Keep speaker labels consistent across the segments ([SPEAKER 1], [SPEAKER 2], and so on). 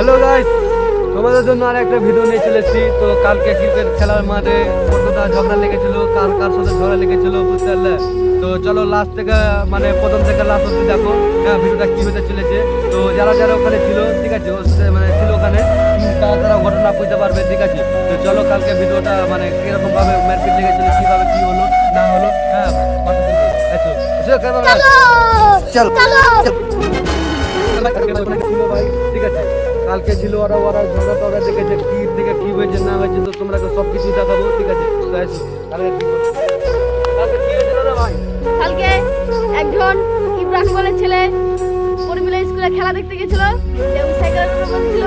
[SPEAKER 1] Hello guys, তোমাদের জন্য আর একটা ভিডিও নিয়ে চলেছি। তো কালকে ক্রিকেট খেলার মাঠে কতটা ঝগড়া লেগেছিল, কার কার সাথে ঝগড়া লেগেছিল বুঝতে পারলে। তো চলো লাস্ট থেকে মানে প্রথম থেকে লাস্ট অব্দি দেখো ভিডিওটা কি হতে চলেছে। তো যারা যারা ওখানে ছিল ঠিক আছে, মানে ছিল ওখানে তারা তারা ঘটনা বুঝতে পারবে ঠিক আছে। তো চলো কালকে ভিডিওটা মানে কিরকম ভাবে মারপিট লেগেছিল, কিভাবে কি হলো না হলো, হ্যাঁ ভাই ঠিক আছে। কালকে ছিল ওরা ঝগড়া টগড়া দেখেছে, কি থেকে কি হয়েছে না হয়েছে, তো তোমরা সব কিছু দেখাবো ঠিক আছে। তো আসো কালকে কি হয়েছিল রে ভাই?
[SPEAKER 2] কালকে একজন ইব্রাহিম বলে ছেলে পরিমিলা স্কুলে খেলা দেখতে গেছিল, ওই সাইকেলের উপর বসেছিল,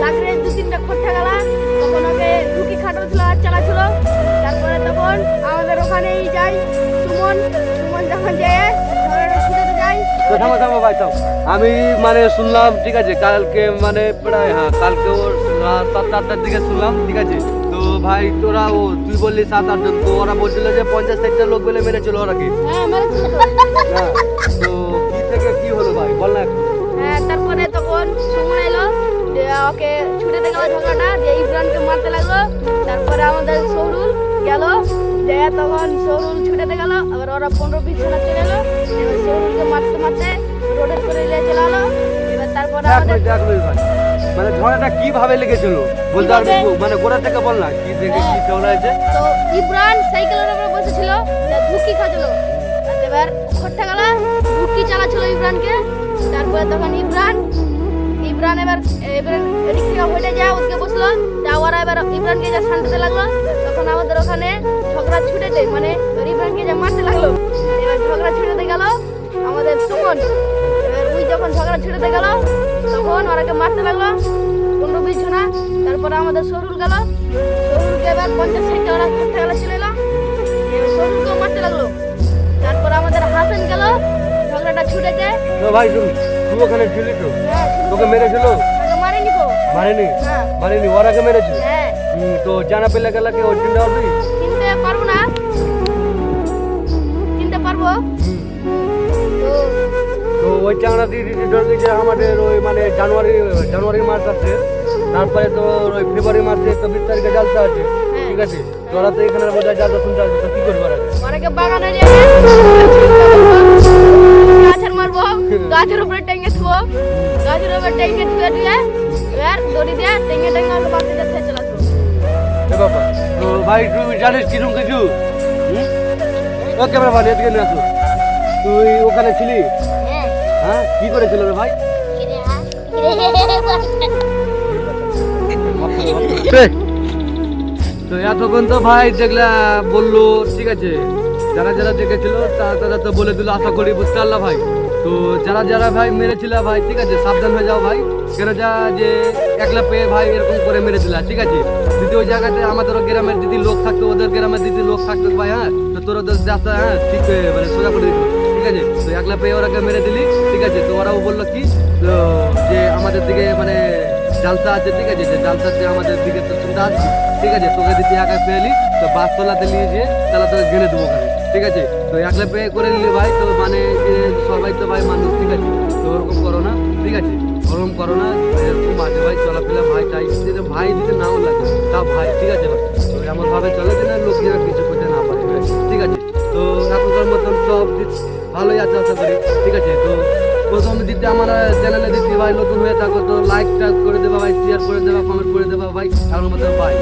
[SPEAKER 2] লাগরে দু তিনটা খোট্টা গেলা, তখন ওকে ঢুকি খাটাচ্ছিল আর চালাচ্ছিল। তারপরে তখন আমাদের ওখানেই যাই সুমন যখন যায় ছুটে যায়।
[SPEAKER 1] থামো ভাই থাম। আমি মানে শুনলাম ঠিক আছে কালকে মানে প্রায় কালকে ওর 7-8টার দিকে শুনলাম ঠিক আছে। তো ভাই তোরা তুই বললি 7-8 জন, তো ওরা বলছিল যে 50-60টা লোক বলে মেরেছিল ওরা কি?
[SPEAKER 2] হ্যাঁ মেরেছিল তো।
[SPEAKER 1] তো কি থেকে কি হলো ভাই বল না একটু।
[SPEAKER 2] হ্যাঁ তারপরে তখন সুমন এলো, যে ওকে ছুটে গেল ঝগড়াটা, যে ইব্রাহিমকে মারতে লাগলো। তারপরে আমাদের সৌরুল গেল, যে তখন সৌরুল ছুটে গেল, আবার ওরা 15-20 জন চলে এলো, এবার সৌরুলকে মারতে মারতে রোডের করে নিয়ে চলে এলো। এবার তারপরে
[SPEAKER 1] মানে ঝড়টা কিভাবে লেগেছিল বলতে পারবি? মানে গোড়া থেকে বল না কি দেখে কি ঝগড়া হয়েছে।
[SPEAKER 2] তো ইব্রাহিম সাইকেলের উপরে বসেছিল, ধুকি খাচ্ছিল, এবার খোট্টা গেলা ধুকি চালাচ্ছিল ইব্রাহিমকে। তারপরে তখন ইব্রাহিম এবার এদিক থেকে হেঁটে যায়, ওদিকে বসলো, যাওয়ার এবার ইব্রাহিমকে যা শান্তিতে লাগলো, তখন আমাদের ওখানে ঝগড়া ছুটেতে মানে ইব্রাহিমকে যা মারতে লাগলো। এবার ঝগড়া ছুটেতে গেল আমাদের সুমন, এবার ওই যখন ঝগড়া ছুটেতে গেল তখন ওরাকে মারতে লাগলো 15-20 জনা। তারপরে আমাদের সরুল গেল, সরুলকে এবার 50-60টা ওরা করতে গেল চলে এলো, এবার সরুলকেও মারতে লাগলো। তারপরে আমাদের হাসান গেল, ঝগড়াটা ছুটেছে।
[SPEAKER 1] ভাই তুই ওখানে ছিলি তো? তোকে মেরেছিল?
[SPEAKER 2] মারেনি তো।
[SPEAKER 1] মারেনি ওরাকে মেরেছিল?
[SPEAKER 2] হ্যাঁ।
[SPEAKER 1] তো জানা পেলে গেল কি ওই চিন্তা হবে?
[SPEAKER 2] চিনতে পারবো না, চিনতে পারবো
[SPEAKER 1] তো ওই চাংড়া দিয়ে যে আমাদের ওই মানে জানুয়ারি মাস আছে, তারপরে তো ওই ফেব্রুয়ারি মাসে তো 20 তারিখে জালসা আছে ঠিক আছে। তোরা তো এখানে বোঝা জালসা শুনতে আসবে, তো কি করবো
[SPEAKER 2] অনেকে বাগানে যাবে, গাছের মারবো, গাছের উপরে টেঙ্গে থুবো, গাছের উপরে টেঙ্গে থুয়ে দিয়ে এবার দড়ি দিয়ে টেঙ্গে ওকে বাড়তে যাচ্ছে চলে আসবো।
[SPEAKER 1] বাবা তো ভাই তুই জানিস কিরকম কিছু? ওকে ভাই এদিকে নিয়ে আসো। তুই ওখানে ছিলি? হ্যাঁ কি করেছিল রে ভাই? তো এতক্ষণ তো ভাই দেখলা বললো ঠিক আছে, যারা যারা দেখেছিল তারা তো বলে দিল, আশা করি বুঝতে পারলা ভাই। তো যারা যারা ভাই মেরেছিল ভাই ঠিক আছে সাবধান হয়ে যাও ভাই, কেন যা যে একলা পেয়ে ভাই এরকম করে মেরেছিল ঠিক আছে। যদি ওই জায়গাতে আমাদের গ্রামের যদি লোক থাকতো, ওদের গ্রামের যদি লোক থাকতো ভাই, হ্যাঁ তো তোর ওদের রাস্তা ঠিক মানে সোজা করে দিত ঠিক আছে। তো একলা পেয়ে ওরাকে মেরে দিলি ঠিক আছে। তো ওরাও বললো কি যে আমাদের দিকে মানে জালসা আছে ঠিক আছে, যে জালসাতে আমাদের দিকে তো চিন্তা আসছি ঠিক আছে। তোকে যদি একা পেয়ে তো বাস তোলাতে নিয়ে যেয়ে তাহলে তোকে গেলে দেবো ওখানে ঠিক আছে। তো একলা পেয়ে করে নিলি ভাই, তো মানে যে সবাই তো ভাই মানুষ ঠিক আছে। তো ওরকম করো না ঠিক আছে, ওরকম করো না, এরকম আছে ভাই চলাফেরা ভাই চাই ভাই দিতে নাও লাগে তা ভাই ঠিক আছে ভাই। তো এমনভাবে চলে যে না লোক যেন কিছু করতে না পারে ভাই ঠিক আছে। তো এখনকার মতন সব ভালোই আছে আশা করি ঠিক আছে। তো প্রথম দিতে আমার চ্যানেলে দিতে ভাই নতুন হয়ে থাকো তো লাইক টাইক করে দেবা ভাই, শেয়ার করে দেবা, কমেন্ট করে দেবা ভাই, এখনো মতো ভাই।